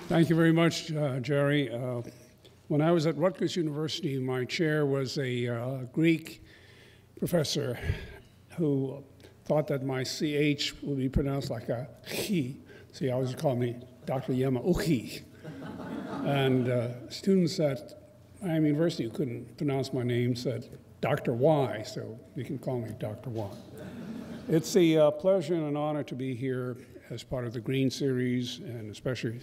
Thank you very much, Jerry. When I was at Rutgers University, my chair was a Greek professor who thought that my CH would be pronounced like a chi. So he always called me Dr. Yamauchi. And students at Miami University who couldn't pronounce my name said Dr. Y, so you can call me Dr. Y. It's a pleasure and an honor to be here as part of the Green Series, and especially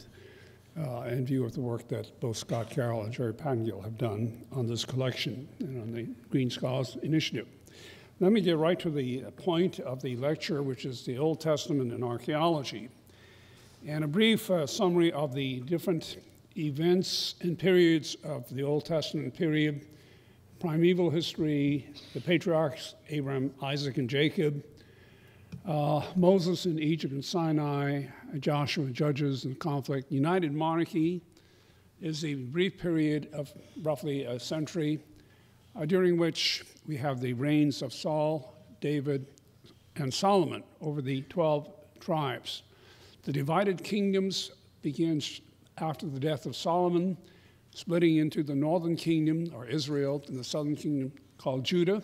in view of the work that both Scott Carroll and Jerry Pangill have done on this collection and on the Green Scholars Initiative. Let me get right to the point of the lecture, which is the Old Testament and archaeology, and a brief summary of the different events and periods of the Old Testament period: primeval history, the patriarchs, Abraham, Isaac, and Jacob, Moses in Egypt and Sinai, Joshua, Judges, and conflict. United monarchy is a brief period of roughly a century, during which we have the reigns of Saul, David, and Solomon over the 12 tribes. The divided kingdoms begins after the death of Solomon, splitting into the northern kingdom, or Israel, and the southern kingdom called Judah.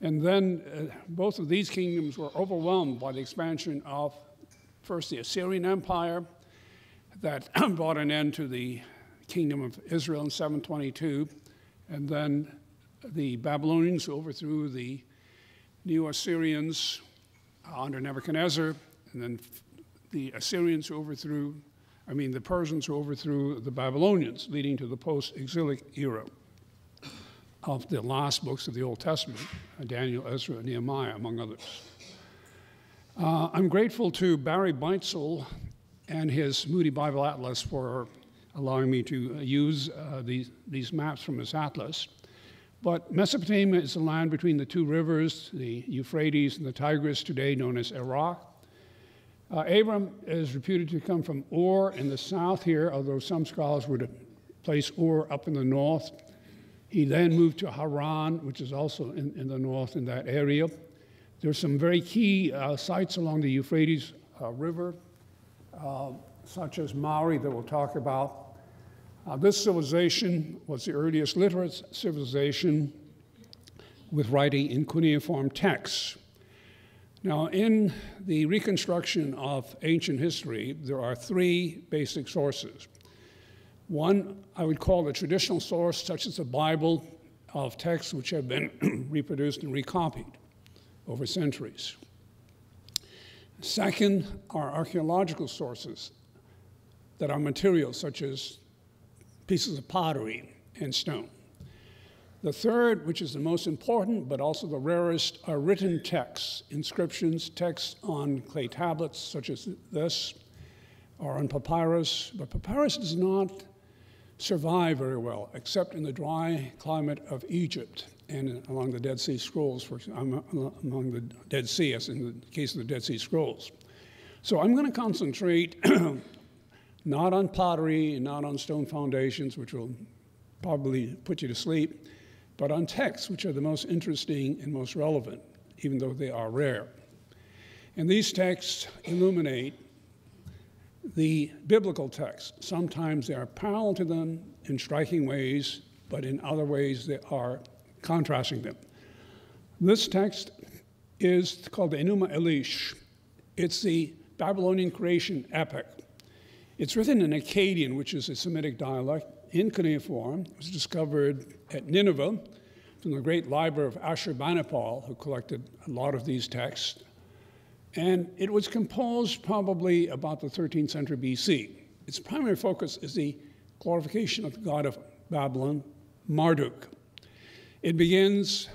And then both of these kingdoms were overwhelmed by the expansion of first the Assyrian Empire that brought an end to the kingdom of Israel in 722, and then the Babylonians who overthrew the Neo-Assyrians under Nebuchadnezzar, and then the Assyrians who overthrew, the Persians who overthrew the Babylonians, leading to the post-exilic era of the last books of the Old Testament, Daniel, Ezra, and Nehemiah, among others. I'm grateful to Barry Beitzel and his Moody Bible Atlas for allowing me to use these maps from his atlas. But Mesopotamia is the land between the two rivers, the Euphrates and the Tigris, today known as Iraq. Abram is reputed to come from Ur in the south here, although some scholars would place Ur up in the north. He then moved to Haran, which is also in the north in that area. There's some very key sites along the Euphrates River, such as Maori that we'll talk about. This civilization was the earliest literate civilization with writing in cuneiform texts. Now, in the reconstruction of ancient history, there are three basic sources. One, I would call the traditional source, such as the Bible, of texts which have been reproduced and recopied over centuries. Second are archaeological sources that are materials, such as pieces of pottery and stone. The third, which is the most important, but also the rarest, are written texts, inscriptions, texts on clay tablets, such as this, or on papyrus. But papyrus does not survive very well, except in the dry climate of Egypt and along the Dead Sea Scrolls, among the Dead Sea, as in the case of the Dead Sea Scrolls. So I'm going to concentrate not on pottery and not on stone foundations, which will probably put you to sleep, but on texts, which are the most interesting and most relevant, even though they are rare. And these texts illuminate the biblical texts. Sometimes they are parallel to them in striking ways, but in other ways they are contrasting them. This text is called the Enuma Elish. It's the Babylonian creation epic. It's written in Akkadian, which is a Semitic dialect, in cuneiform. It was discovered at Nineveh from the great library of Ashurbanipal, who collected a lot of these texts. And it was composed probably about the 13th century BC. Its primary focus is the glorification of the god of Babylon, Marduk. It begins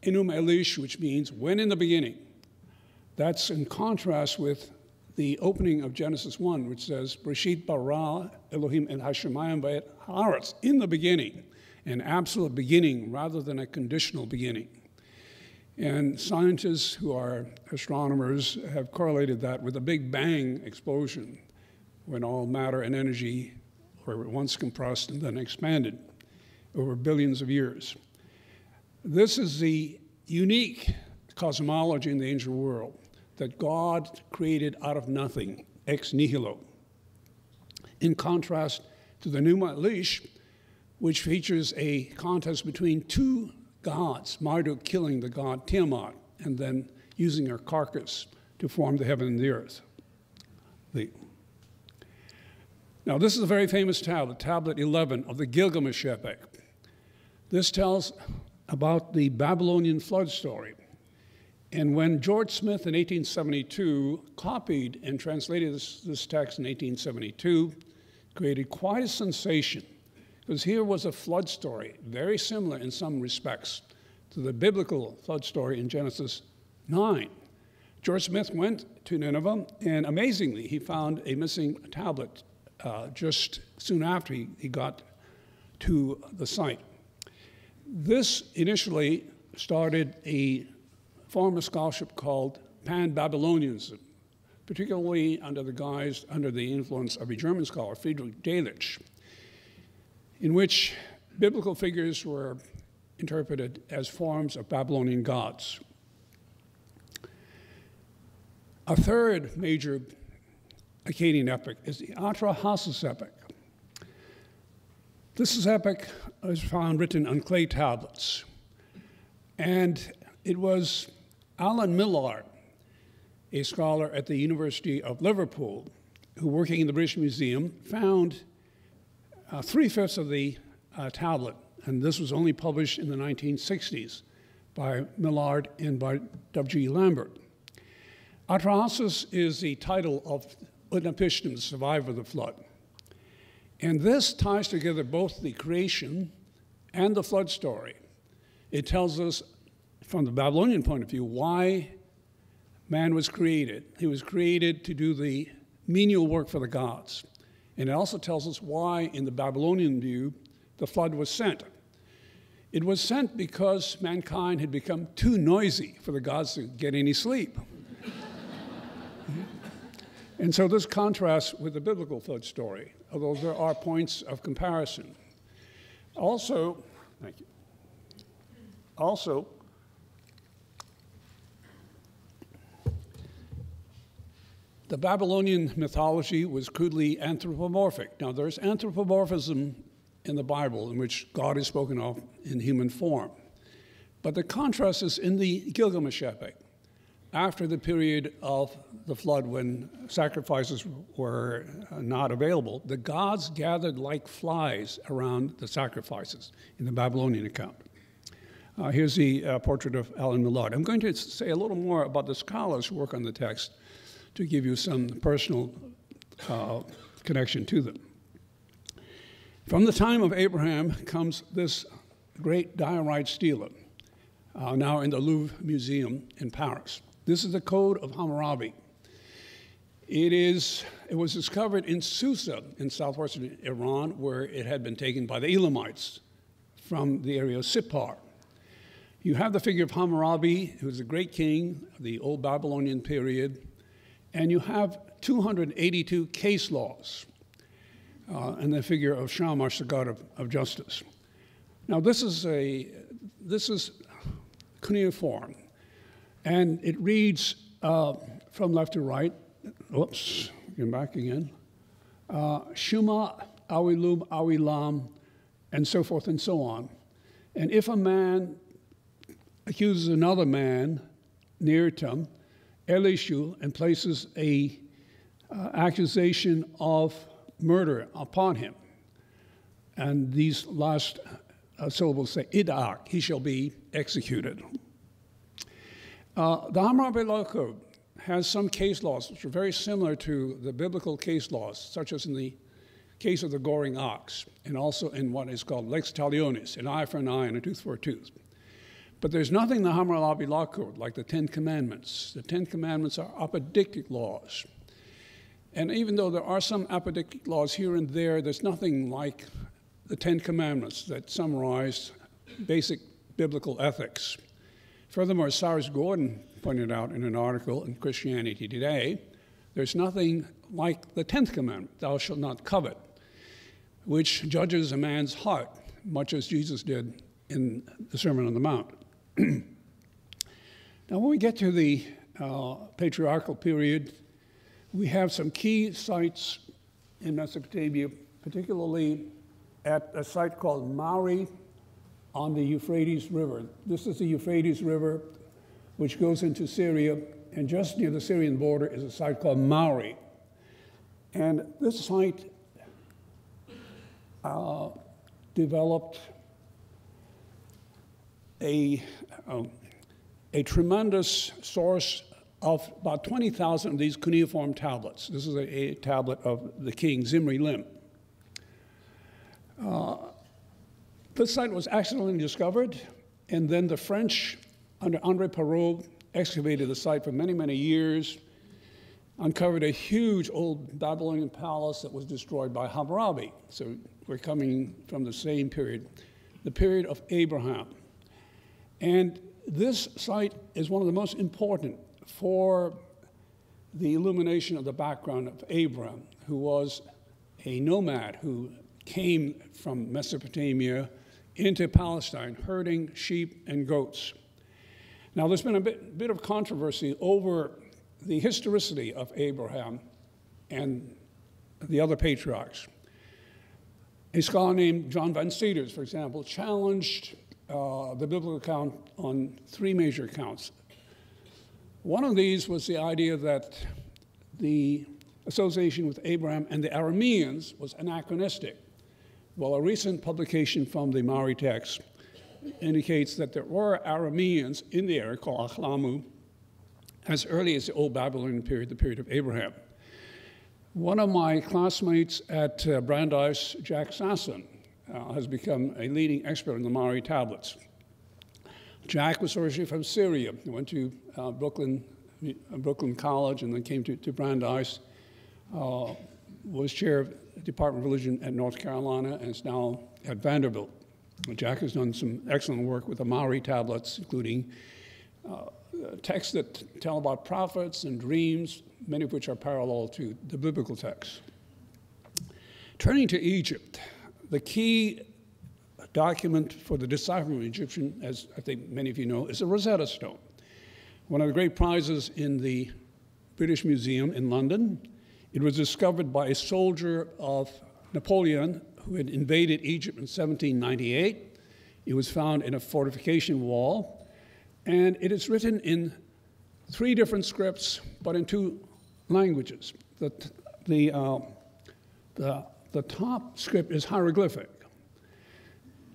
Enuma Elish, which means when in the beginning. That's in contrast with the opening of Genesis 1, which says, Bereshit bara Elohim el hashemayim v'et haaretz, in the beginning, an absolute beginning rather than a conditional beginning. And scientists who are astronomers have correlated that with a Big Bang explosion, when all matter and energy were once compressed and then expanded over billions of years. This is the unique cosmology in the ancient world, that God created out of nothing, ex nihilo. in contrast to the Numa Elish, which features a contest between two gods, Marduk killing the god Tiamat, and then using her carcass to form the heaven and the earth. Now, this is a very famous tablet, Tablet 11 of the Gilgamesh epic. This tells about the Babylonian flood story. And when George Smith in 1872 copied and translated this text in 1872, created quite a sensation, because here was a flood story, very similar in some respects to the biblical flood story in Genesis 9. George Smith went to Nineveh, and amazingly, he found a missing tablet just soon after he got to the site. This initially started a form of scholarship called Pan-Babylonianism, particularly under the influence of a German scholar, Friedrich Delitzsch, in which biblical figures were interpreted as forms of Babylonian gods. A third major Akkadian epic is the Atrahasis epic. This epic is found written on clay tablets, and it was Alan Millard, a scholar at the University of Liverpool, who, working in the British Museum, found 3/5 of the tablet, and this was only published in the 1960s by Millard and by W.G. Lambert. Atrahasis is the title of Utnapishtim, the survivor of the flood. And this ties together both the creation and the flood story. It tells us, from the Babylonian point of view, why man was created. He was created to do the menial work for the gods. And it also tells us why, in the Babylonian view, the flood was sent. It was sent because mankind had become too noisy for the gods to get any sleep. And so this contrasts with the biblical flood story, although there are points of comparison. Also, thank you. Also, the Babylonian mythology was crudely anthropomorphic. Now, there's anthropomorphism in the Bible in which God is spoken of in human form. But the contrast is in the Gilgamesh epic. After the period of the flood, when sacrifices were not available, the gods gathered like flies around the sacrifices in the Babylonian account. Here's the portrait of Alan Millard. I'm going to say a little more about the scholars who work on the text to give you some personal connection to them. From the time of Abraham comes this great diorite stela, now in the Louvre Museum in Paris. This is the Code of Hammurabi. It was discovered in Susa in southwestern Iran, where it had been taken by the Elamites from the area of Sippar. You have the figure of Hammurabi, who was a great king of the old Babylonian period, and you have 282 case laws, and the figure of Shamash, the god of justice. Now, this is cuneiform, and it reads from left to right. Oops, get back again. Shuma, Awilum, Awilam, and so forth and so on. And if a man accuses another man, Nirtam, Elishu, and places a accusation of murder upon him, and these last syllables say, Idak, he shall be executed. The Hammurabi Law Code has some case laws which are very similar to the biblical case laws, such as in the case of the goring ox, and also in what is called lex talionis, an eye for an eye and a tooth for a tooth. But there's nothing in the Hammurabi Law Code like the Ten Commandments. The Ten Commandments are apodictic laws. And even though there are some apodictic laws here and there, there's nothing like the Ten Commandments that summarize basic biblical ethics. Furthermore, as Cyrus Gordon pointed out in an article in Christianity Today, there's nothing like the 10th commandment, thou shalt not covet, which judges a man's heart, much as Jesus did in the Sermon on the Mount. Now, when we get to the patriarchal period, we have some key sites in Mesopotamia, particularly at a site called Mauri on the Euphrates River. This is the Euphrates River, which goes into Syria, and just near the Syrian border is a site called Mauri. And this site developed a tremendous source of about 20,000 of these cuneiform tablets. This is a tablet of the king, Zimri Lim. This site was accidentally discovered, and then the French, under André Perrault, excavated the site for many, many years, uncovered a huge old Babylonian palace that was destroyed by Hammurabi. So we're coming from the same period, the period of Abraham. And this site is one of the most important for the illumination of the background of Abraham, who was a nomad who came from Mesopotamia into Palestine, herding sheep and goats. Now, there's been a bit of controversy over the historicity of Abraham and the other patriarchs. A scholar named John Van Seters, for example, challenged the biblical account on three major accounts. One of these was the idea that the association with Abraham and the Arameans was anachronistic. Well, a recent publication from the Maori text indicates that there were Arameans in the area called Achlamu as early as the Old Babylonian period, the period of Abraham. One of my classmates at Brandeis, Jack Sasson, has become a leading expert on the Maori tablets. Jack was originally from Syria. He went to Brooklyn College and then came to Brandeis, was chair of the Department of Religion at North Carolina, and is now at Vanderbilt. Jack has done some excellent work with the Maori tablets, including texts that tell about prophets and dreams, many of which are parallel to the biblical texts. Turning to Egypt, the key document for the decipherment of Egyptian, as I think many of you know, is the Rosetta Stone. One of the great prizes in the British Museum in London. It was discovered by a soldier of Napoleon who had invaded Egypt in 1798. It was found in a fortification wall, and it is written in 3 different scripts, but in 2 languages. The top script is hieroglyphic,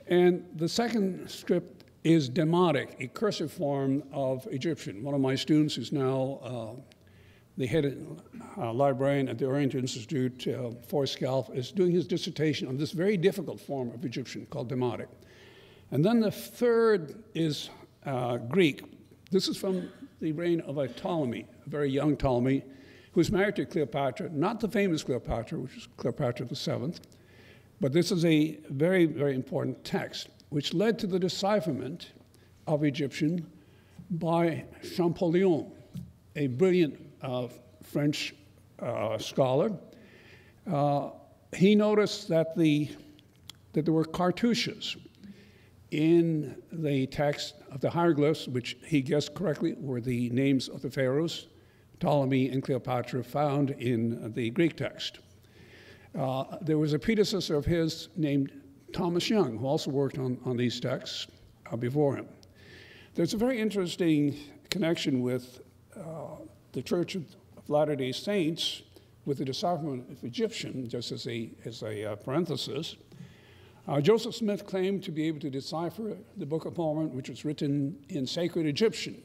and the second script is demotic, a cursive form of Egyptian. One of my students, who's now the head librarian at the Oriental Institute, Forrest Scalf, is doing his dissertation on this very difficult form of Egyptian called demotic. And then the third is Greek. This is from the reign of a Ptolemy, a very young Ptolemy, who was married to Cleopatra, not the famous Cleopatra, which is Cleopatra VII, but this is a very, very important text, which led to the decipherment of Egyptian by Champollion, a brilliant French scholar. He noticed that there were cartouches in the text of the hieroglyphs, which he guessed correctly were the names of the pharaohs, Ptolemy and Cleopatra, found in the Greek text. There was a predecessor of his named Thomas Young, who also worked on these texts before him. There's a very interesting connection with the Church of Latter-day Saints with the decipherment of Egyptian, just as a parenthesis. Joseph Smith claimed to be able to decipher the Book of Mormon, which was written in sacred Egyptian,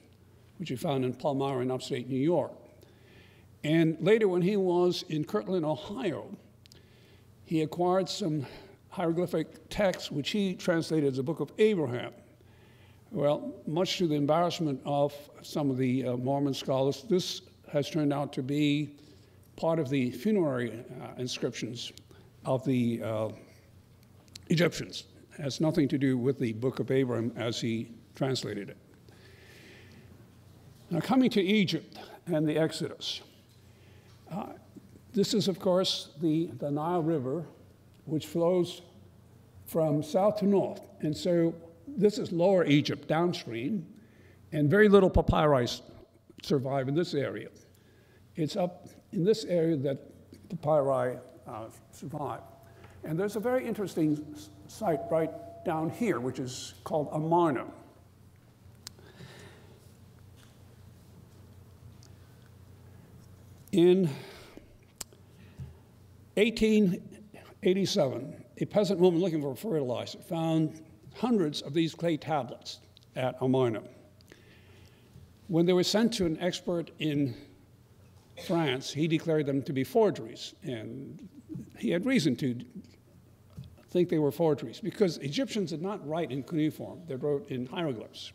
which he found in Palmyra in upstate New York. And later, when he was in Kirtland, Ohio, he acquired some hieroglyphic texts, which he translated as the Book of Abraham. Well, much to the embarrassment of some of the Mormon scholars, this has turned out to be part of the funerary inscriptions of the Egyptians. It has nothing to do with the Book of Abraham as he translated it. Now, coming to Egypt and the Exodus. This is, of course, the Nile River, which flows from south to north. And so this is Lower Egypt, downstream, and very little papyri survive in this area. It's up in this area that papyri survive. And there's a very interesting site right down here, which is called Amarna. In 1887, a peasant woman looking for fertilizer found hundreds of these clay tablets at Amarna. When they were sent to an expert in France, he declared them to be forgeries, and he had reason to think they were forgeries because Egyptians did not write in cuneiform, they wrote in hieroglyphs.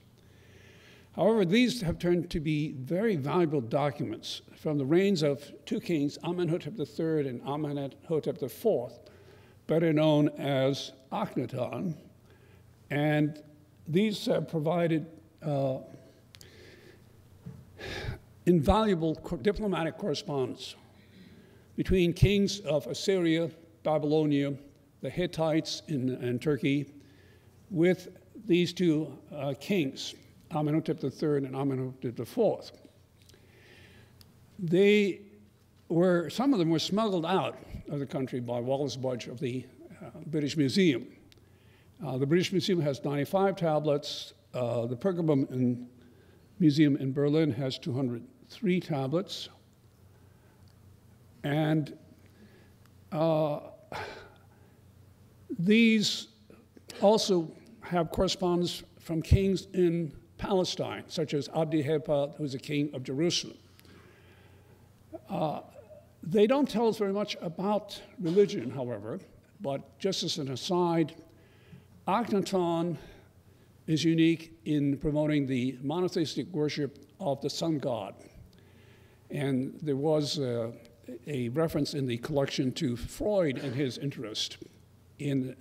However, these have turned to be very valuable documents from the reigns of two kings, Amenhotep III and Amenhotep IV, better known as Akhenaton, and these have provided invaluable diplomatic correspondence between kings of Assyria, Babylonia, the Hittites in Turkey, with these two kings, Amenhotep III and Amenhotep IV. Some of them were smuggled out of the country by Wallace Budge of the British Museum. The British Museum has 95 tablets. The Pergamum Museum in Berlin has 203 tablets. And these also have correspondence from kings in Palestine, such as Abdi-Hepa, who's a king of Jerusalem. They don't tell us very much about religion, however, but just as an aside, Akhenaton is unique in promoting the monotheistic worship of the sun god. And there was a reference in the collection to Freud and his interest in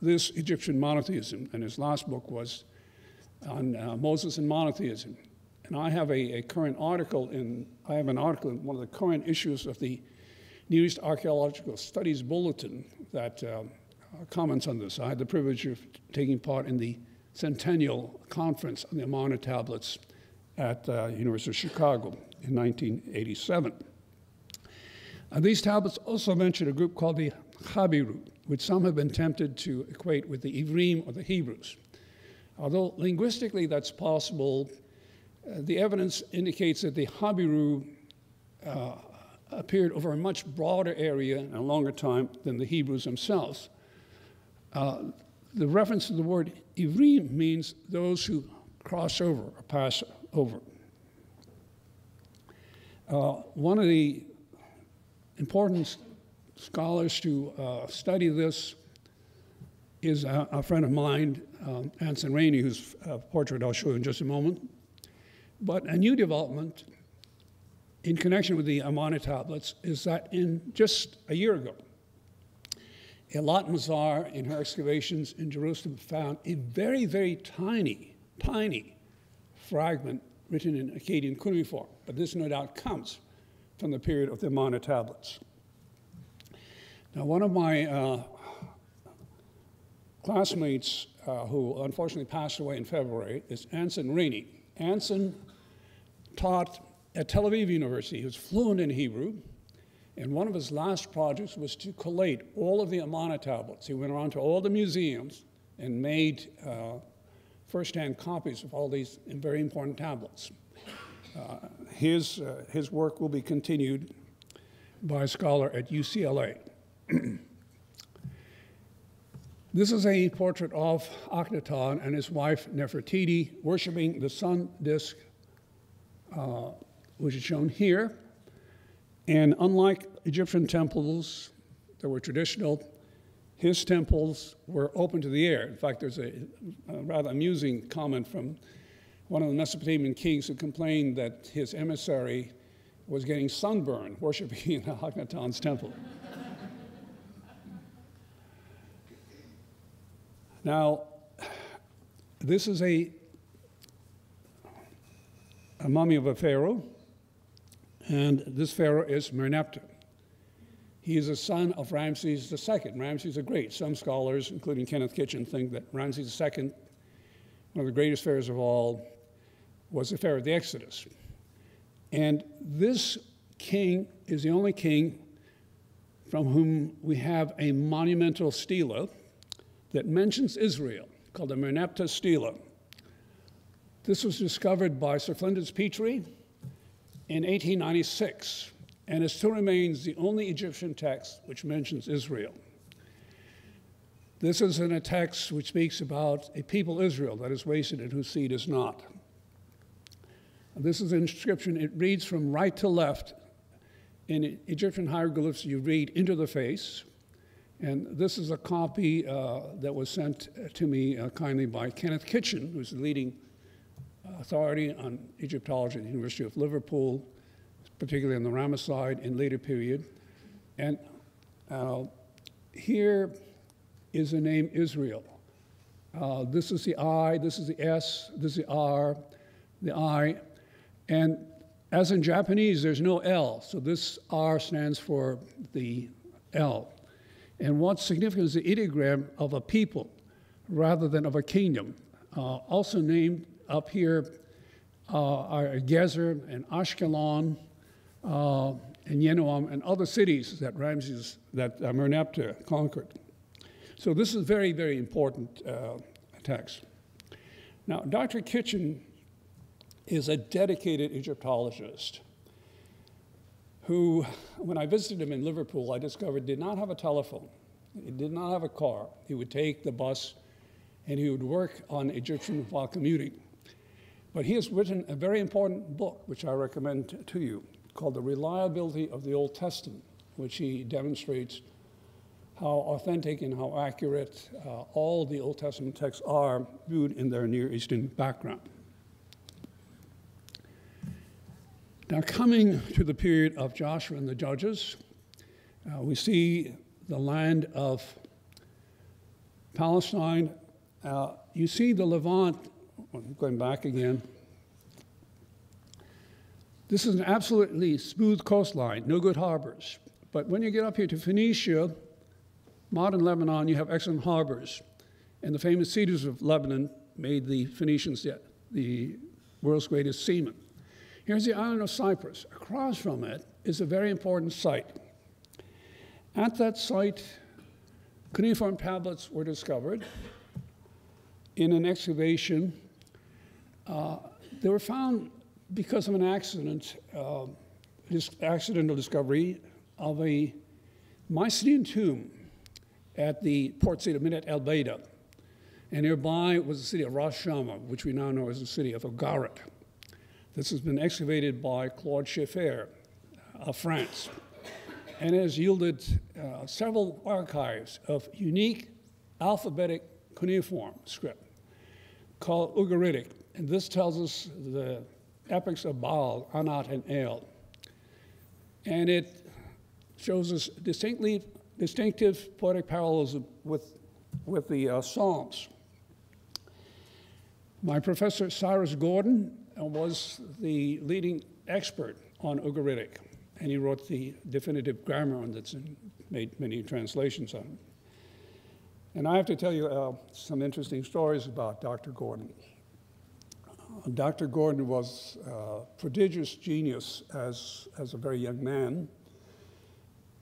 this Egyptian monotheism, and his last book was on Moses and monotheism. And I have an article in one of the current issues of the Near East Archaeological Studies Bulletin that comments on this. I had the privilege of taking part in the Centennial Conference on the Amarna tablets at University of Chicago in 1987. These tablets also mention a group called the Habiru, which some have been tempted to equate with the Ivrim or the Hebrews. Although linguistically that's possible, the evidence indicates that the Habiru appeared over a much broader area and a longer time than the Hebrews themselves. The reference to the word Ivrim means those who cross over or pass over. One of the important scholars to study this is a friend of mine, Anson Rainey, whose portrait I'll show you in just a moment. But a new development in connection with the Amarna tablets is that in just a year ago, Elat Mazar, in her excavations in Jerusalem, found a very, very tiny fragment written in Akkadian cuneiform. But this no doubt comes from the period of the Amarna tablets. Now, one of my classmates who unfortunately passed away in February is Anson Rainey. Anson taught at Tel Aviv University. He was fluent in Hebrew, and one of his last projects was to collate all of the Amarna tablets. He went around to all the museums and made first-hand copies of all these very important tablets. His work will be continued by a scholar at UCLA. This is a portrait of Akhenaton and his wife Nefertiti worshiping the sun disk, which is shown here. And unlike Egyptian temples that were traditional, his temples were open to the air. In fact, there's a rather amusing comment from one of the Mesopotamian kings who complained that his emissary was getting sunburned worshiping in Akhenaton's temple. Now, this is a mummy of a pharaoh, and this pharaoh is Merneptah. He is a son of Ramses II. Ramses the Great. Some scholars, including Kenneth Kitchen, think that Ramses II, one of the greatest pharaohs of all, was the pharaoh of the Exodus. And this king is the only king from whom we have a monumental stela that mentions Israel, called the Merneptah stela. This was discovered by Sir Flinders Petrie in 1896, and it still remains the only Egyptian text which mentions Israel. This is in a text which speaks about a people, Israel, that is wasted and whose seed is not. This is an inscription. It reads from right to left. In Egyptian hieroglyphs, you read into the face. And this is a copy that was sent to me kindly by Kenneth Kitchen, who's the leading authority on Egyptology at the University of Liverpool, particularly on the Ramesside in later period. And here is the name Israel. This is the I, this is the S, this is the R, the I. And as in Japanese, there's no L, so this R stands for the L. And what's significant is the ideogram of a people rather than of a kingdom. Also named up here are Gezer and Ashkelon and Yenoam and other cities that Merneptah conquered. So this is a very, very important text. Now, Dr. Kitchen is a dedicated Egyptologist who, when I visited him in Liverpool, I discovered did not have a telephone. He did not have a car. He would take the bus and he would work on Egyptian while commuting. But he has written a very important book, which I recommend to you, called The Reliability of the Old Testament, which he demonstrates how authentic and how accurate all the Old Testament texts are viewed in their Near Eastern background. Now, coming to the period of Joshua and the Judges, we see the land of Palestine. You see the Levant, going back again. This is an absolutely smooth coastline, no good harbors. But when you get up here to Phoenicia, modern Lebanon, you have excellent harbors. And the famous cedars of Lebanon made the Phoenicians the world's greatest seamen. Here's the island of Cyprus. Across from it is a very important site. At that site, cuneiform tablets were discovered in an excavation. They were found because of an accident, accidental discovery of a Mycenaean tomb at the port city of Minat el Baida. And nearby was the city of Ras Shamma, which we now know as the city of Ugarit. This has been excavated by Claude Schiffer of France, and has yielded several archives of unique alphabetic cuneiform script called Ugaritic. And this tells us the epics of Baal, Anat, and El. And it shows us distinctive poetic parallelism with the Psalms. My professor, Cyrus Gordon, was the leading expert on Ugaritic, and he wrote the definitive grammar on that's made many translations on it. And I have to tell you some interesting stories about Dr. Gordon. Dr. Gordon was a prodigious genius as a very young man.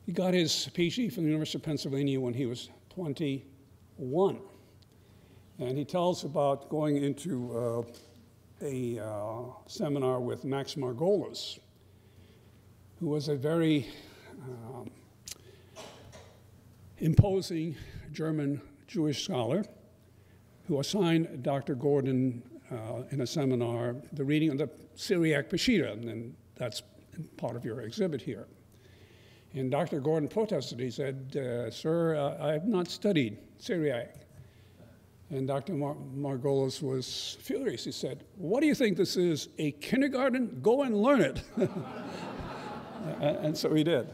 He got his PhD from the University of Pennsylvania when he was 21. And he tells about going into a seminar with Max Margolis, who was a very imposing German Jewish scholar who assigned Dr. Gordon in a seminar the reading of the Syriac Peshitta, and that's part of your exhibit here. And Dr. Gordon protested. He said, sir, I have not studied Syriac. And Dr. Margolis was furious. He said, what do you think this is, a kindergarten? Go and learn it. And so he did.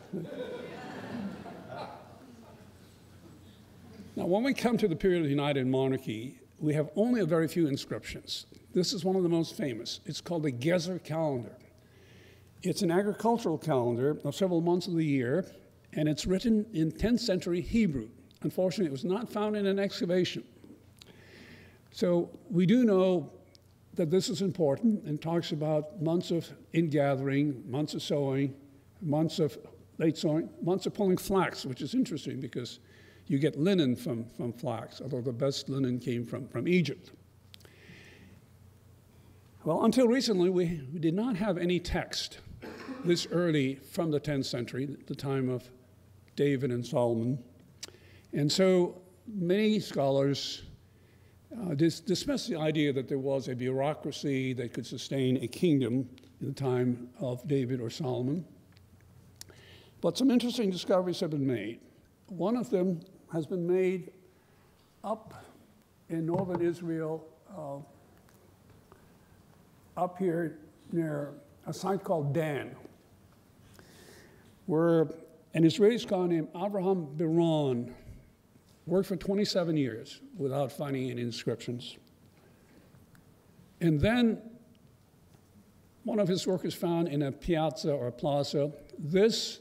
Now, when we come to the period of the United Monarchy, we have only a very few inscriptions. This is one of the most famous. It's called the Gezer calendar. It's an agricultural calendar of several months of the year, and it's written in 10th century Hebrew. Unfortunately, it was not found in an excavation. So we do know that this is important and talks about months of ingathering, months of sowing, months of late sowing. Months of pulling flax, which is interesting because you get linen from flax, although the best linen came from Egypt. Well, until recently, we did not have any text this early from the 10th century, the time of David and Solomon. And so many scholars dismiss the idea that there was a bureaucracy that could sustain a kingdom in the time of David or Solomon. But some interesting discoveries have been made. One of them has been made up in northern Israel, up here near a site called Dan, where an Israeli scholar named Avraham Biron worked for 27 years without finding any inscriptions. And then one of his work is found in a piazza or a plaza. This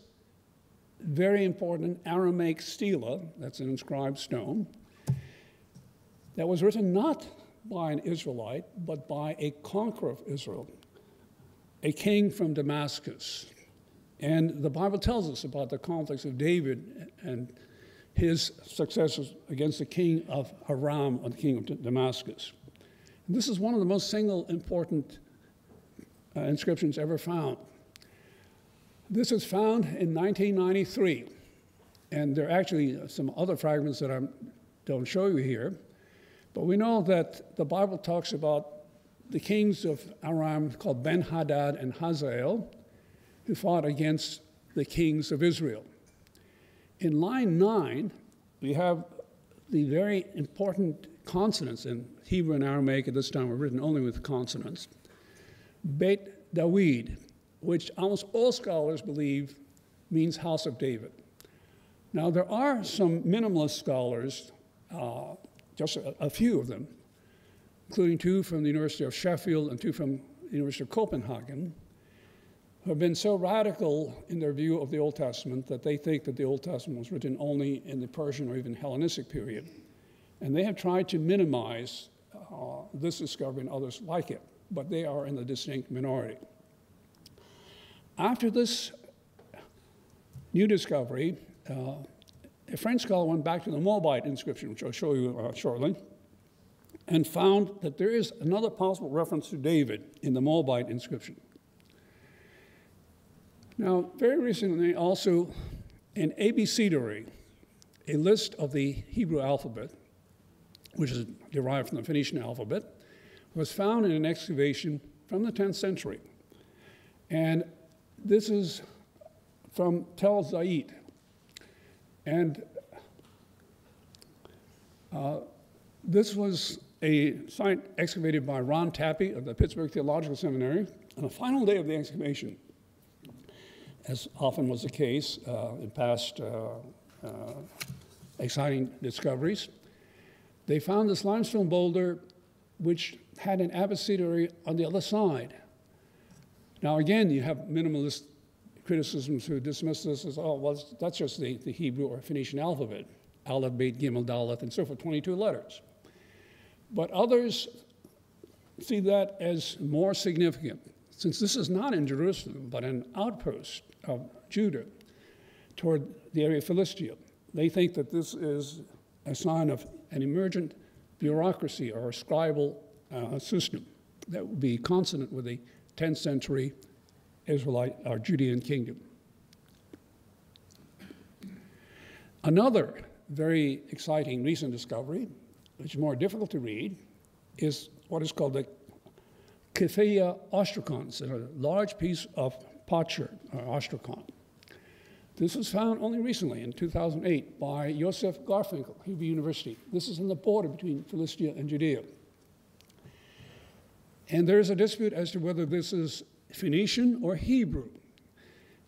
very important Aramaic stela, that's an inscribed stone, that was written not by an Israelite, but by a conqueror of Israel, a king from Damascus. And the Bible tells us about the conflicts of David and his successors against the king of Aram, or the king of Damascus. And this is one of the most single important inscriptions ever found. This was found in 1993, and there are actually some other fragments that I don't show you here, but we know that the Bible talks about the kings of Aram called Ben-Hadad and Hazael, who fought against the kings of Israel. In line 9, we have the very important consonants in Hebrew and Aramaic at this time were written only with consonants. Beit Dawid, which almost all scholars believe means house of David. Now, there are some minimalist scholars, just a few of them, including 2 from the University of Sheffield and 2 from the University of Copenhagen, who have been so radical in their view of the Old Testament that they think that the Old Testament was written only in the Persian or even Hellenistic period. And they have tried to minimize this discovery and others like it, but they are in the distinct minority. After this new discovery, a French scholar went back to the Moabite inscription, which I'll show you shortly, and found that there is another possible reference to David in the Moabite inscription. Now, very recently, also, an abecedory, a list of the Hebrew alphabet, which is derived from the Phoenician alphabet, was found in an excavation from the 10th century. And this is from Tel Zayit. And this was a site excavated by Ron Tappy of the Pittsburgh Theological Seminary. On the final day of the excavation, as often was the case in past exciting discoveries, they found this limestone boulder which had an abecedory on the other side. Now, again, you have minimalist criticisms who dismiss this as, oh, well, that's just the Hebrew or Phoenician alphabet, Aleph, Beit, Gimel, Dalet, and so forth, 22 letters. But others see that as more significant, since this is not in Jerusalem, but an outpost of Judah toward the area of Philistia. They think that this is a sign of an emergent bureaucracy or a scribal system that would be consonant with the 10th century Israelite or Judean kingdom. Another very exciting recent discovery, which is more difficult to read, is what is called the Kefaya ostracons, a large piece of potsherd, or ostrakon. This was found only recently, in 2008, by Joseph Garfinkel, Hebrew University. This is on the border between Philistia and Judea. And there is a dispute as to whether this is Phoenician or Hebrew.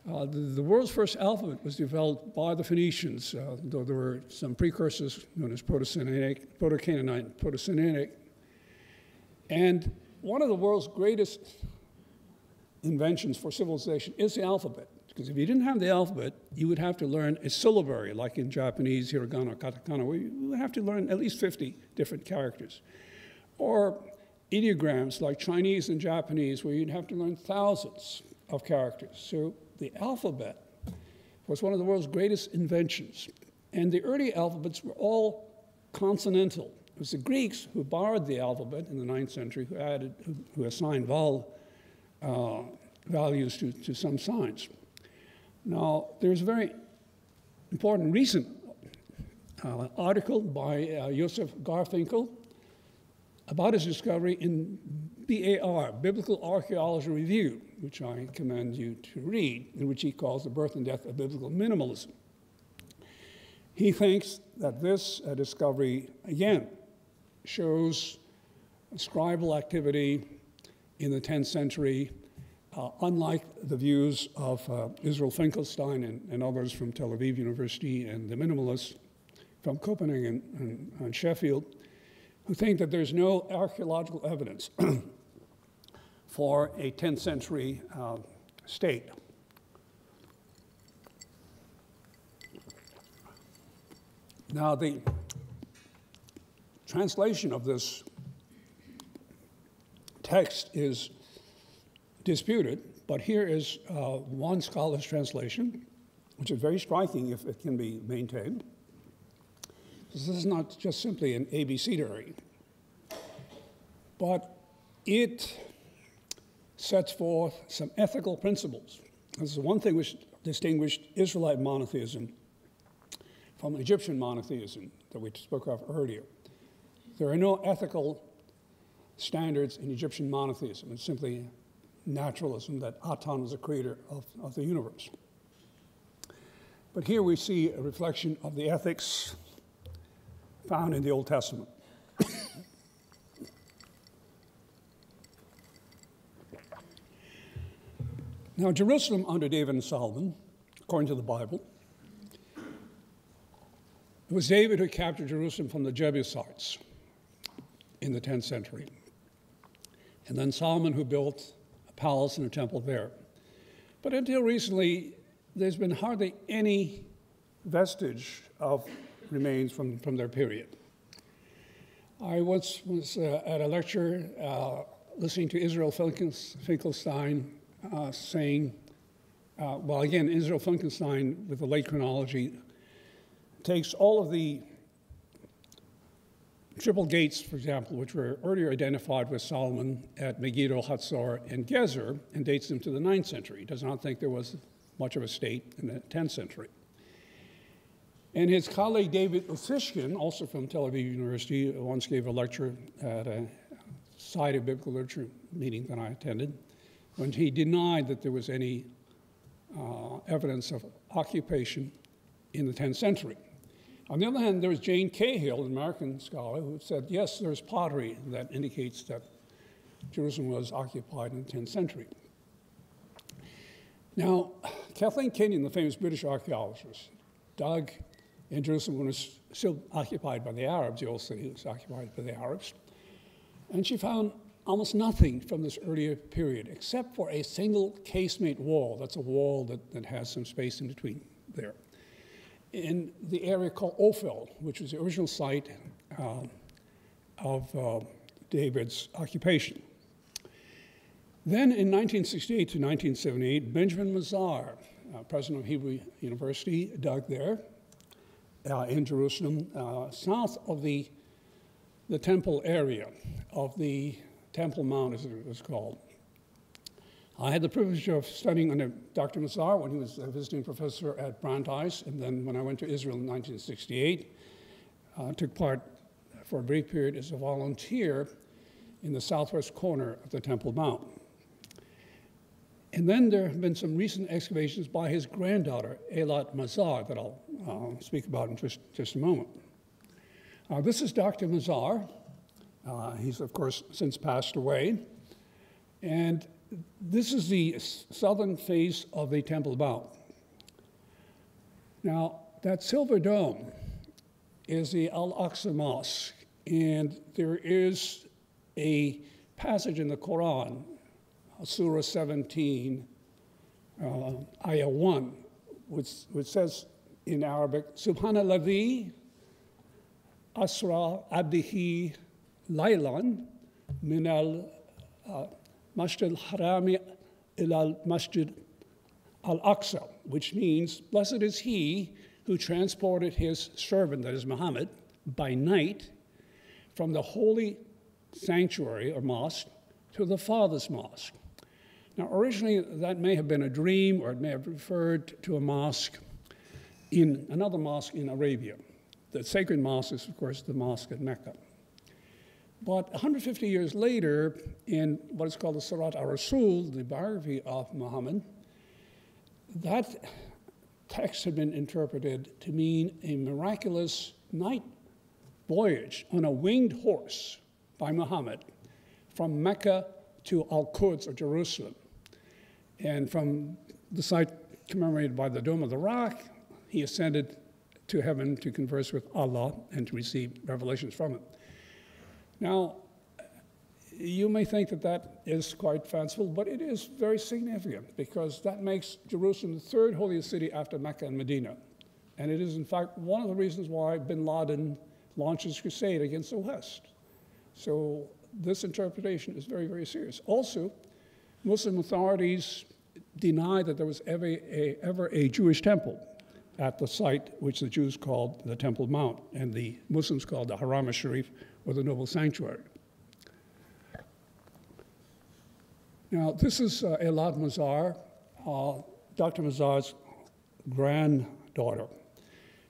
The world's first alphabet was developed by the Phoenicians, though there were some precursors known as Proto-Canaanite, and Proto-Semitic. And one of the world's greatest inventions for civilization is the alphabet. Because if you didn't have the alphabet, you would have to learn a syllabary, like in Japanese, hiragana, katakana, where you would have to learn at least 50 different characters. Or ideograms, like Chinese and Japanese, where you'd have to learn thousands of characters. So the alphabet was one of the world's greatest inventions. And the early alphabets were all consonantal. It was the Greeks who borrowed the alphabet in the 9th century, who assigned values to some signs. Now, there's a very important recent article by Joseph Garfinkel about his discovery in BAR, Biblical Archaeology Review, which I commend you to read, in which he calls the birth and death of biblical minimalism. He thinks that this discovery, again, shows scribal activity in the 10th century, unlike the views of Israel Finkelstein and others from Tel Aviv University and the minimalists from Copenhagen and Sheffield, who think that there's no archaeological evidence for a 10th century state. Now, the translation of this text is disputed, but here is one scholar's translation, which is very striking if it can be maintained. This is not just simply an abecedary, but it sets forth some ethical principles. This is one thing which distinguished Israelite monotheism from Egyptian monotheism that we spoke of earlier. There are no ethical standards in Egyptian monotheism. It's simply naturalism, that Aton was the creator of the universe. But here we see a reflection of the ethics found in the Old Testament. Now, Jerusalem under David and Solomon, according to the Bible, it was David who captured Jerusalem from the Jebusites in the 10th century. And then Solomon who built a palace and a temple there. But until recently, there's been hardly any vestige of remains from their period. I once was at a lecture listening to Israel Finkelstein saying, well, again, Israel Finkelstein, with the late chronology, takes all of the triple gates, for example, which were earlier identified with Solomon at Megiddo, Hatzor, and Gezer, and dates them to the 9th century. He does not think there was much of a state in the 10th century. And his colleague David Ussishkin, also from Tel Aviv University, once gave a lecture at a Society of Biblical Literature meeting that I attended, when he denied that there was any evidence of occupation in the 10th century. On the other hand, there was Jane Cahill, an American scholar, who said, yes, there's pottery that indicates that Jerusalem was occupied in the 10th century. Now, Kathleen Kenyon, the famous British archaeologist, dug in Jerusalem when it was still occupied by the Arabs. The old city was occupied by the Arabs. And she found almost nothing from this earlier period, except for a single casemate wall. That's a wall that has some space in between there, in the area called Ophel, which was the original site of David's occupation. Then in 1968 to 1978, Benjamin Mazar, president of Hebrew University, dug there in Jerusalem, south of the temple area of the Temple Mount, as it was called. I had the privilege of studying under Dr. Mazar when he was a visiting professor at Brandeis, and then when I went to Israel in 1968, took part for a brief period as a volunteer in the southwest corner of the Temple Mount. And then there have been some recent excavations by his granddaughter, Eilat Mazar, that I'll speak about in just a moment. This is Dr. Mazar. He's, of course, since passed away. And this is the southern face of the Temple Mount. Now, that silver dome is the Al-Aqsa Mosque, and there is a passage in the Quran, Surah 17, Ayah 1, which says in Arabic, Subhanalladhi asra abdihi laylan min Masjid al-Harami ila al-Masjid al-Aqsa, which means, blessed is he who transported his servant, that is Muhammad, by night from the holy sanctuary or mosque to the Father's mosque. Now, originally, that may have been a dream, or it may have referred to a mosque in another mosque in Arabia. The sacred mosque is, of course, the mosque at Mecca. But 150 years later, in what is called the Sirat al-Rasul, the biography of Muhammad, that text had been interpreted to mean a miraculous night voyage on a winged horse by Muhammad from Mecca to Al-Quds, or Jerusalem. And from the site commemorated by the Dome of the Rock, he ascended to heaven to converse with Allah and to receive revelations from him. Now, you may think that that is quite fanciful, but it is very significant because that makes Jerusalem the third holiest city after Mecca and Medina. And it is, in fact, one of the reasons why bin Laden launched his crusade against the West. So this interpretation is very, very serious. Also, Muslim authorities deny that there was ever a Jewish temple at the site which the Jews called the Temple Mount and the Muslims called the Haram al-Sharif, or the Noble Sanctuary. Now, this is Elad Mazar, Dr. Mazar's granddaughter.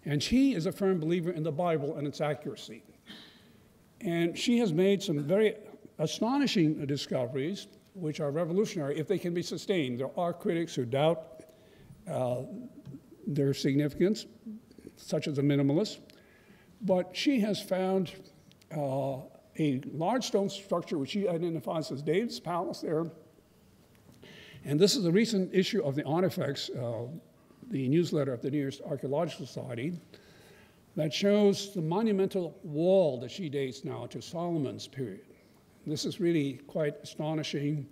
And she is a firm believer in the Bible and its accuracy. And she has made some very astonishing discoveries, which are revolutionary if they can be sustained. There are critics who doubt their significance, such as the minimalists. But she has found a large stone structure, which she identifies as David's palace there. And this is a recent issue of the Artifacts, the newsletter of the nearest Archaeological Society, that shows the monumental wall that she dates now to Solomon's period. This is really quite astonishing,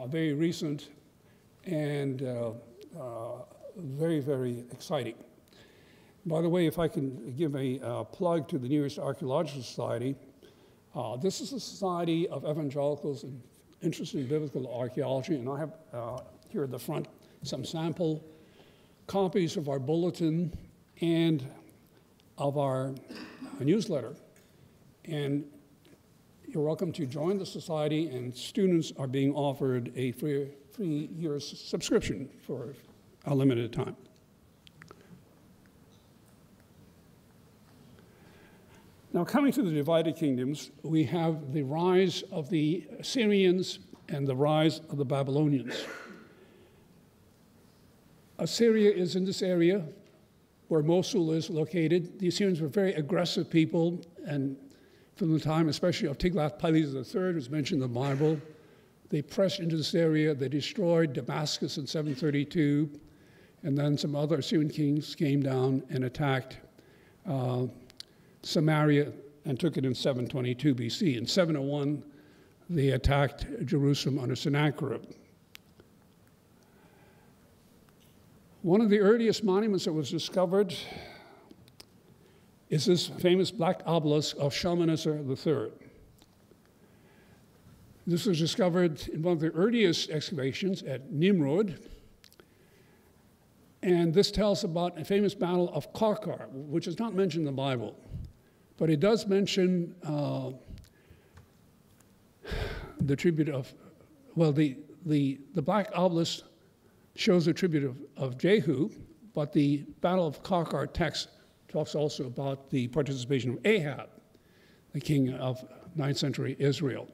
very recent, and very, very exciting. By the way, if I can give a plug to the nearest Archaeological Society, this is a society of evangelicals interested in biblical archaeology, and I have here at the front some sample copies of our bulletin and of our newsletter. And you're welcome to join the society, and students are being offered a free year subscription for a limited time. Now, coming to the divided kingdoms, we have the rise of the Assyrians and the rise of the Babylonians. Assyria is in this area where Mosul is located. The Assyrians were very aggressive people, and from the time, especially of Tiglath-Pileser III, who's mentioned in the Bible, they pressed into this area. They destroyed Damascus in 732, and then some other Assyrian kings came down and attacked Samaria and took it in 722 BC. In 701, they attacked Jerusalem under Sennacherib. One of the earliest monuments that was discovered is this famous black obelisk of Shalmaneser III. This was discovered in one of the earliest excavations at Nimrod, and this tells about a famous battle of Karkar, which is not mentioned in the Bible. But it does mention the tribute of, well, the black obelisk shows the tribute of Jehu, but the Battle of Karkar text talks also about the participation of Ahab, the king of 9th century Israel.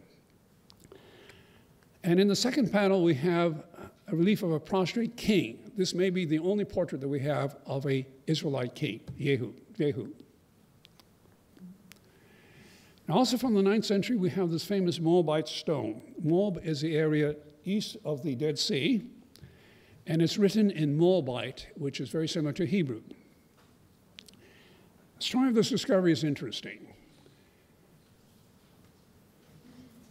And in the second panel, we have a relief of a prostrate king. This may be the only portrait that we have of an Israelite king, Jehu. Now, also from the 9th century, we have this famous Moabite stone. Moab is the area east of the Dead Sea, and it's written in Moabite, which is very similar to Hebrew. The story of this discovery is interesting.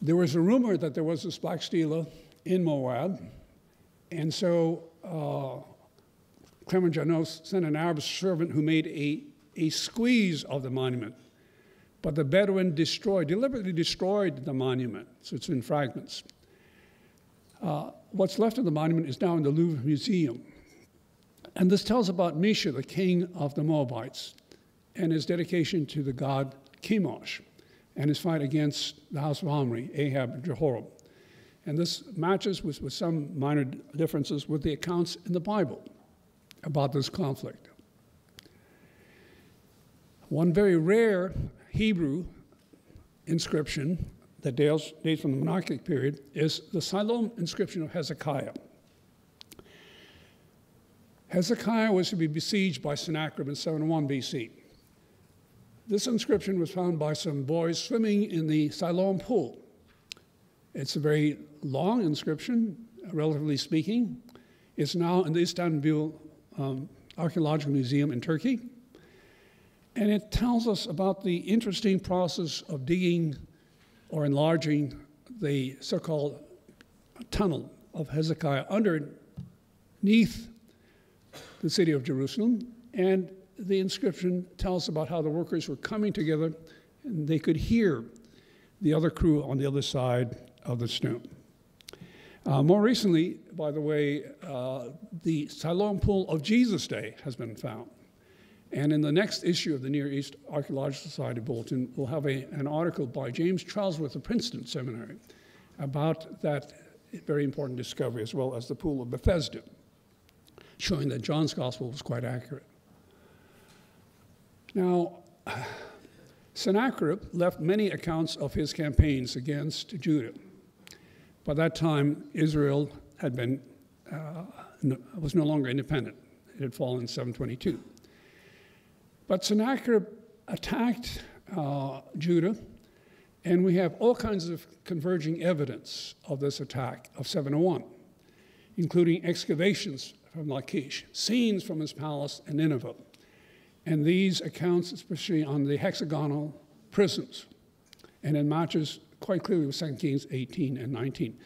There was a rumor that there was this black stela in Moab, and so Clement Janos sent an Arab servant who made a squeeze of the monument. But the Bedouin deliberately destroyed the monument, so it's in fragments. What's left of the monument is now in the Louvre Museum. And this tells about Mesha, the king of the Moabites, and his dedication to the god Chemosh, and his fight against the house of Omri, Ahab, and Jehoram. And this matches with some minor differences with the accounts in the Bible about this conflict. One very rare Hebrew inscription that dates from the monarchic period is the Siloam inscription of Hezekiah. Hezekiah was to be besieged by Sennacherib in 701 BC. This inscription was found by some boys swimming in the Siloam pool. It's a very long inscription, relatively speaking. It's now in the Istanbul Archaeological Museum in Turkey. And it tells us about the interesting process of digging or enlarging the so-called tunnel of Hezekiah underneath the city of Jerusalem. And the inscription tells about how the workers were coming together and they could hear the other crew on the other side of the stone. More recently, by the way, the Siloam Pool of Jesus' Day has been found. And in the next issue of the Near East Archaeological Society Bulletin, we'll have an article by James Charlesworth of Princeton Seminary about that very important discovery, as well as the Pool of Bethesda, showing that John's Gospel was quite accurate. Now, Sennacherib left many accounts of his campaigns against Judah. By that time, Israel was no longer independent. It had fallen in 722. But Sennacherib attacked Judah, and we have all kinds of converging evidence of this attack of 701, including excavations from Lachish, scenes from his palace in Nineveh, and these accounts, especially on the hexagonal prisms, and it matches quite clearly with 2 Kings 18 and 19.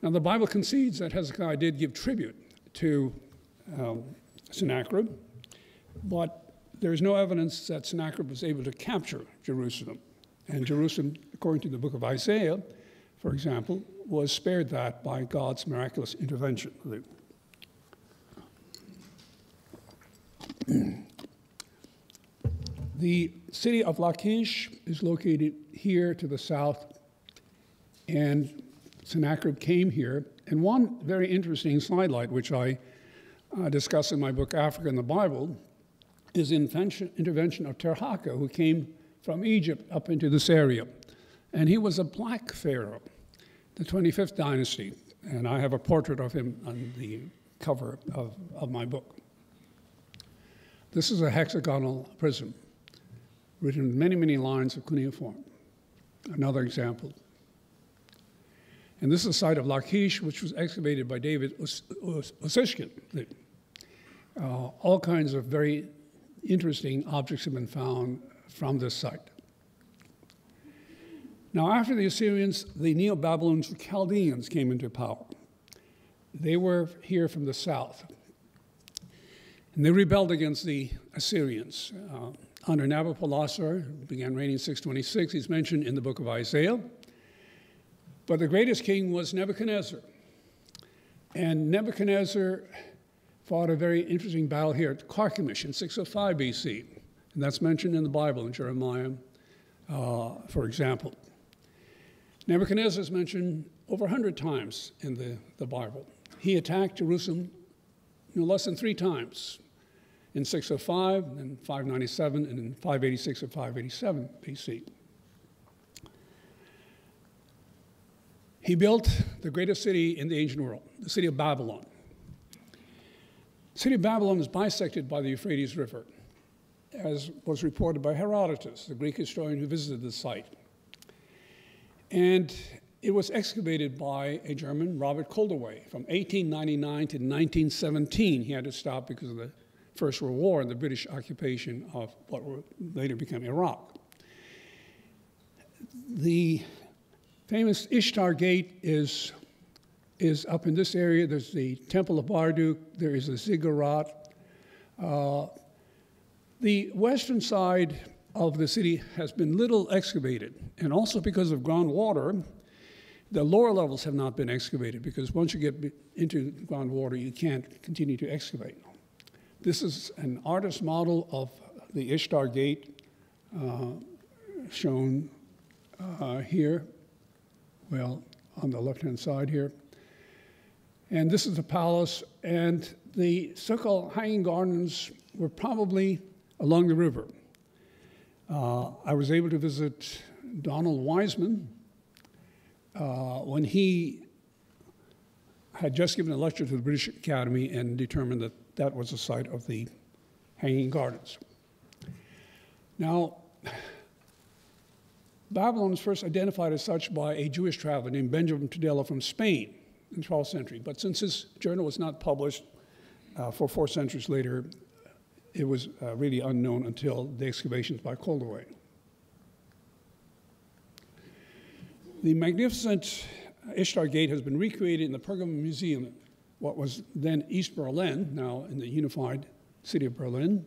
Now, the Bible concedes that Hezekiah did give tribute to Sennacherib, but there is no evidence that Sennacherib was able to capture Jerusalem. And Jerusalem, according to the book of Isaiah, for example, was spared that by God's miraculous intervention. The city of Lachish is located here to the south, and Sennacherib came here. And one very interesting sidelight, which I discuss in my book, Africa and the Bible, is the intervention of Terhaka, who came from Egypt up into this area. And he was a black pharaoh, the 25th dynasty. And I have a portrait of him on the cover of my book. This is a hexagonal prism, written in many, many lines of cuneiform. Another example. And this is the site of Lachish, which was excavated by David Osishkin. All kinds of very interesting objects have been found from this site. Now, after the Assyrians, the Neo-Babylonians, the Chaldeans, came into power. They were here from the south. And they rebelled against the Assyrians. Under Nabopolassar, who began reigning in 626, he's mentioned in the book of Isaiah. But the greatest king was Nebuchadnezzar. And Nebuchadnezzar fought a very interesting battle here at Carchemish in 605 BC. And that's mentioned in the Bible, in Jeremiah, for example. Nebuchadnezzar is mentioned over 100 times in the Bible. He attacked Jerusalem no less than 3 times, in 605, and 597, and in 586 or 587 BC. He built the greatest city in the ancient world, the city of Babylon. The city of Babylon is bisected by the Euphrates River, as was reported by Herodotus, the Greek historian who visited the site. And it was excavated by a German, Robert Koldewey, from 1899 to 1917. He had to stop because of the First World War and the British occupation of what later became Iraq. The famous Ishtar Gate is up in this area. There's the Temple of Marduk. There is the Ziggurat. The western side of the city has been little excavated, and also because of groundwater, the lower levels have not been excavated, because once you get into groundwater, you can't continue to excavate. This is an artist model of the Ishtar Gate shown here, well, on the left-hand side here. And this is the palace, and the so-called hanging gardens were probably along the river. I was able to visit Donald Wiseman when he had just given a lecture to the British Academy and determined that that was the site of the Hanging Gardens. Now, Babylon was first identified as such by a Jewish traveler named Benjamin Tudela from Spain in the 12th century. But since his journal was not published for 4 centuries later, it was really unknown until the excavations by Koldewey. The magnificent Ishtar Gate has been recreated in the Pergamon Museum, what was then East Berlin, now in the unified city of Berlin.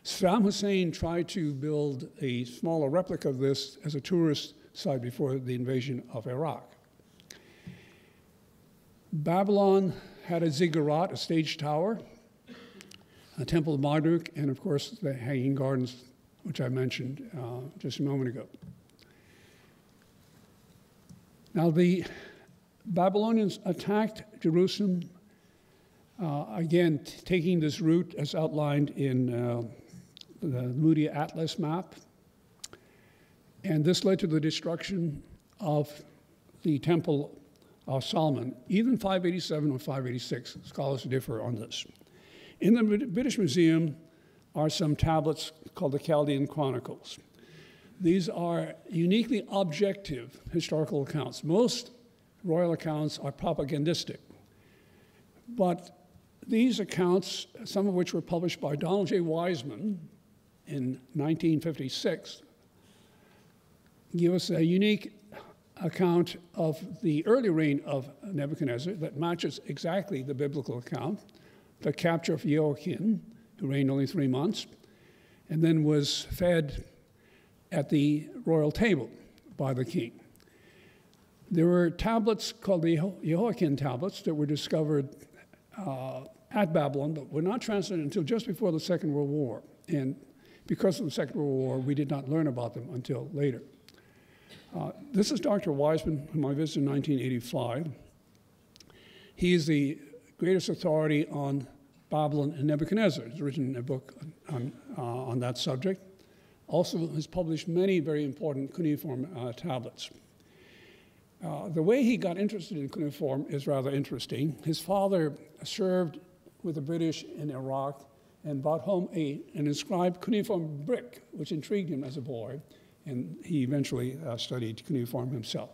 Saddam Hussein tried to build a smaller replica of this as a tourist site before the invasion of Iraq. Babylon had a ziggurat, a stage tower, a temple of Marduk, and of course the Hanging Gardens, which I mentioned just a moment ago. Now the Babylonians attacked Jerusalem, again taking this route as outlined in the Moody Atlas map. And this led to the destruction of the Temple of Solomon, either in 587 or 586. Scholars differ on this. In the British Museum are some tablets called the Chaldean Chronicles. These are uniquely objective historical accounts. Most royal accounts are propagandistic, but these accounts, some of which were published by Donald J. Wiseman in 1956, give us a unique account of the early reign of Nebuchadnezzar that matches exactly the biblical account, the capture of Jehoiakim, who reigned only 3 months, and then was fed at the royal table by the king. There were tablets called the Jehoiakim tablets that were discovered at Babylon, but were not translated until just before the Second World War. And because of the Second World War, we did not learn about them until later. This is Dr. Wiseman, whom I visited in 1985. He is the greatest authority on Babylon and Nebuchadnezzar. He's written a book on that subject. Also has published many very important cuneiform tablets. The way he got interested in cuneiform is rather interesting. His father served with the British in Iraq and brought home an inscribed cuneiform brick, which intrigued him as a boy, and he eventually studied cuneiform himself.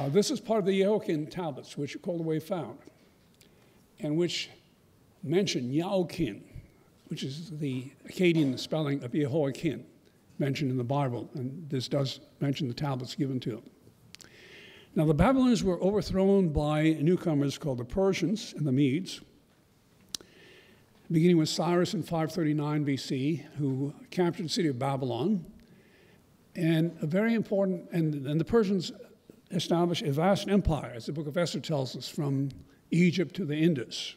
This is part of the Jehoiakim tablets, which Koldewey found, and which mention Yaokin, which is the Akkadian spelling of Jehoiakim, mentioned in the Bible, and this does mention the tablets given to him. Now, the Babylonians were overthrown by newcomers called the Persians and the Medes, beginning with Cyrus in 539 BC, who captured the city of Babylon. And a very important, and the Persians established a vast empire, as the book of Esther tells us, from Egypt to the Indus.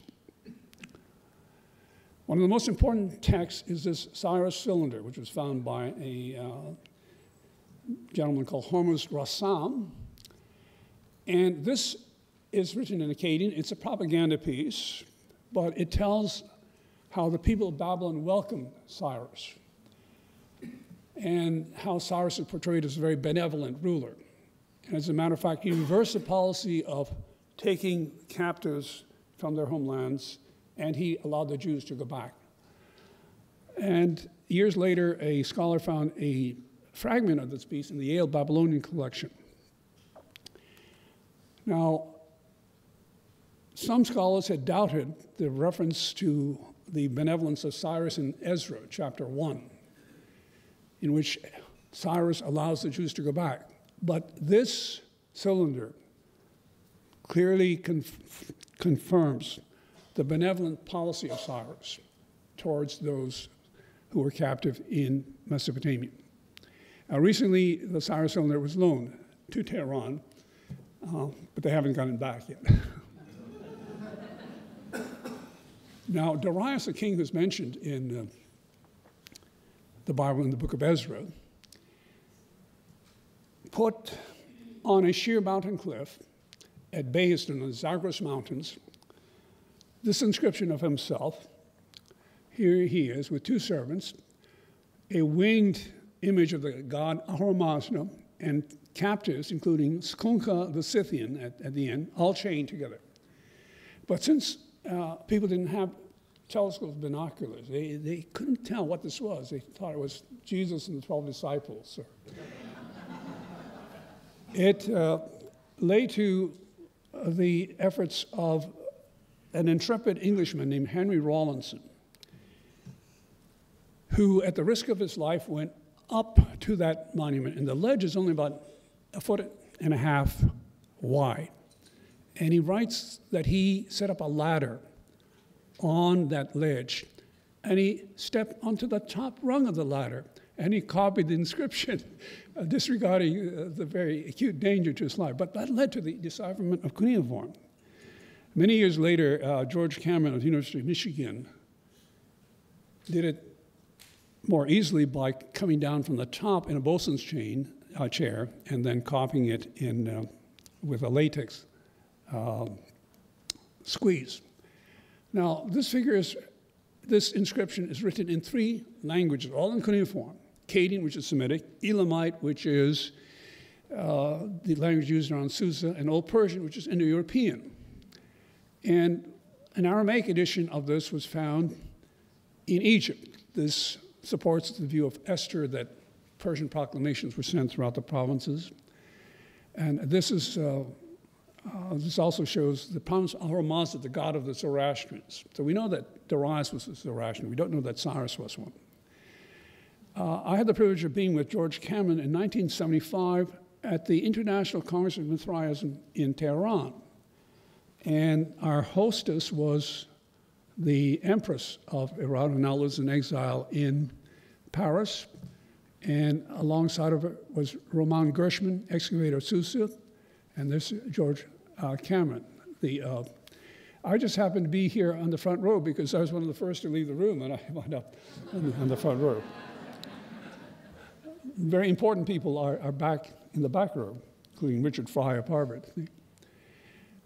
One of the most important texts is this Cyrus cylinder, which was found by a gentleman called Hormuz Rassam. And this is written in Akkadian. It's a propaganda piece, but it tells how the people of Babylon welcomed Cyrus and how Cyrus is portrayed as a very benevolent ruler. And as a matter of fact, he reversed the policy of taking captives from their homelands, and he allowed the Jews to go back. And years later, a scholar found a fragment of this piece in the Yale Babylonian collection. Now, some scholars had doubted the reference to the benevolence of Cyrus in Ezra, chapter 1, in which Cyrus allows the Jews to go back. But this cylinder clearly confirms the benevolent policy of Cyrus towards those who were captive in Mesopotamia. Recently, the Cyrus cylinder was loaned to Tehran, but they haven't gotten it back yet. Now, Darius, the king who's mentioned in the Bible in the book of Ezra, put on a sheer mountain cliff at base in the Zagros Mountains this inscription of himself. Here he is with two servants, a winged image of the god Ahura Mazda, and captives, including Skunka the Scythian at the end, all chained together. But since people didn't have telescopes, binoculars, they couldn't tell what this was. They thought it was Jesus and the 12 disciples. It lay to the efforts of an intrepid Englishman named Henry Rawlinson, who, at the risk of his life, went up to that monument. And the ledge is only about 1.5 feet wide. And he writes that he set up a ladder on that ledge, and he stepped onto the top rung of the ladder, and he copied the inscription, disregarding the very acute danger to his life. But that led to the decipherment of cuneiform. Many years later, George Cameron of the University of Michigan did it more easily by coming down from the top in a bosun's chair and then copying it in with a latex squeeze. Now, this inscription is written in 3 languages, all in cuneiform. Akkadian, which is Semitic, Elamite, which is the language used around Susa, and Old Persian, which is Indo-European. And an Aramaic edition of this was found in Egypt. This supports the view of Esther that Persian proclamations were sent throughout the provinces. And this also shows the promise of Ahura Mazda, the god of the Zoroastrians. So we know that Darius was a Zoroastrian. We don't know that Cyrus was one. I had the privilege of being with George Cameron in 1975 at the International Congress of Mithraism in Tehran. And our hostess was the Empress of Iran, who now lives in exile in Paris. And alongside of her was Roman Gershman, excavator of Susa, and this George Cameron. I just happened to be here on the front row because I was one of the first to leave the room, and I wound up on the front row. Very important people are back in the back row, including Richard Fry of Harvard.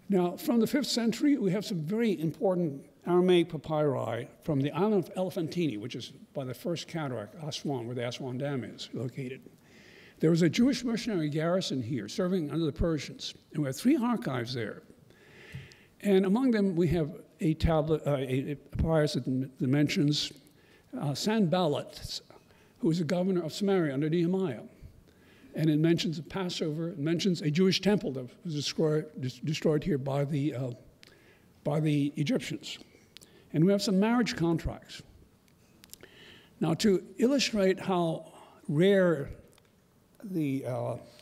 Now, from the 5th century, we have some very important Aramaic papyri from the island of Elephantine, which is by the first cataract, Aswan, where the Aswan Dam is located. There was a Jewish missionary garrison here serving under the Persians, and we have 3 archives there. And among them, we have a tablet, a papyrus that mentions Sanballat, who was the governor of Samaria under Nehemiah. And it mentions a Passover, it mentions a Jewish temple that was destroyed here by the Egyptians. And we have some marriage contracts. Now, to illustrate how rare the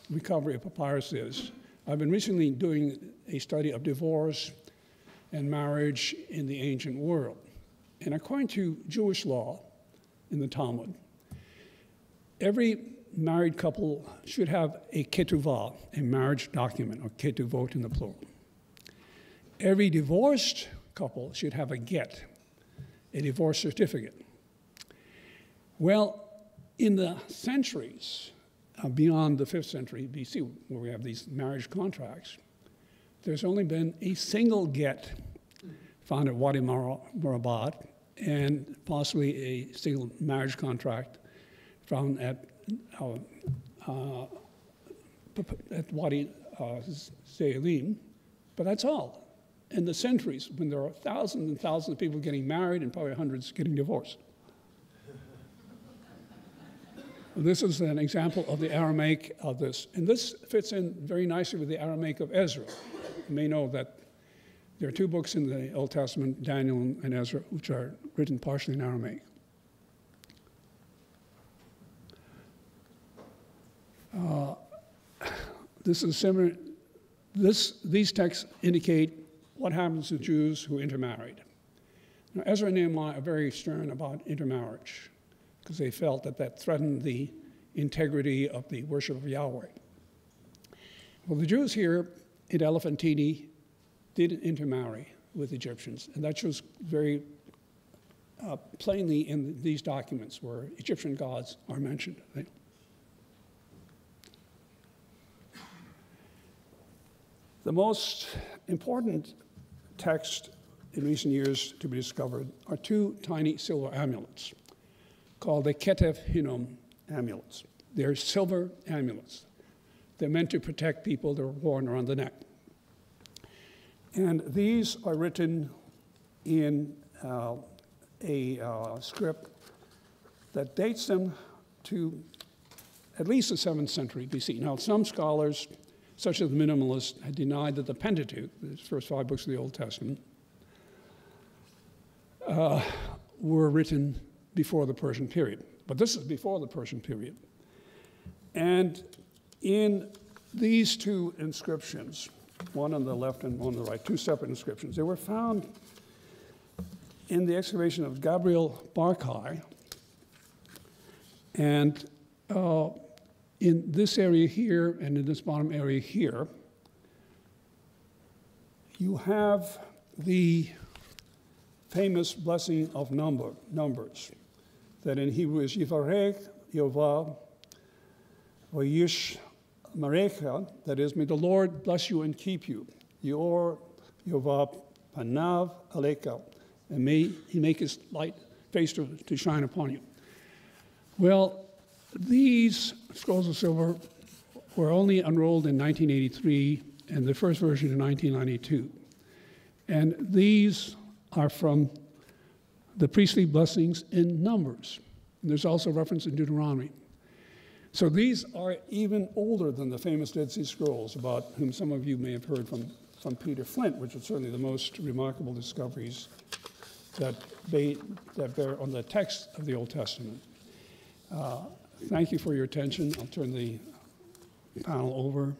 recovery of papyrus is, I've been recently doing a study of divorce and marriage in the ancient world. And according to Jewish law in the Talmud, every married couple should have a ketuvah, a marriage document, or ketuvot in the plural. Every divorced couple should have a get, a divorce certificate. Well, in the centuries beyond the 5th century BC, where we have these marriage contracts, there's only been a single get found at Wadi Murabat, and possibly a single marriage contract found at Wadi Ze'elim, but that's all. In the centuries, when there are thousands and thousands of people getting married and probably hundreds getting divorced. This is an example of the Aramaic of this, and this fits in very nicely with the Aramaic of Ezra. You may know that there are 2 books in the Old Testament, Daniel and Ezra, which are written partially in Aramaic. This is similar. These texts indicate what happens to Jews who intermarried. Now, Ezra and Nehemiah are very stern about intermarriage because they felt that that threatened the integrity of the worship of Yahweh. Well, the Jews here in Elephantine did intermarry with Egyptians, and that shows very plainly in these documents where Egyptian gods are mentioned. The most important text in recent years to be discovered are two tiny silver amulets called the Ketef Hinnom amulets. They're silver amulets. They're meant to protect people. They're worn around the neck. And these are written in a script that dates them to at least the 7th century BC. Now, some scholars, such as the minimalists, had denied that the Pentateuch, the first 5 books of the Old Testament, were written before the Persian period. But this is before the Persian period. And in these two inscriptions, one on the left and one on the right, two separate inscriptions, they were found in the excavation of Gabriel Barkai. And in this area here and in this bottom area here, you have the famous blessing of numbers, that in Hebrew is Yivarech Yovah Vayish Marecha, that is, may the Lord bless you and keep you. Yor Yovah Panav Aleka, and may he make his light face to shine upon you. Well, these scrolls of silver were only unrolled in 1983 and the first version in 1992. And these are from the priestly blessings in Numbers. And there's also reference in Deuteronomy. So these are even older than the famous Dead Sea Scrolls, about whom some of you may have heard from Peter Flint, which is certainly the most remarkable discoveries that bear on the text of the Old Testament. Thank you for your attention. I'll turn the panel over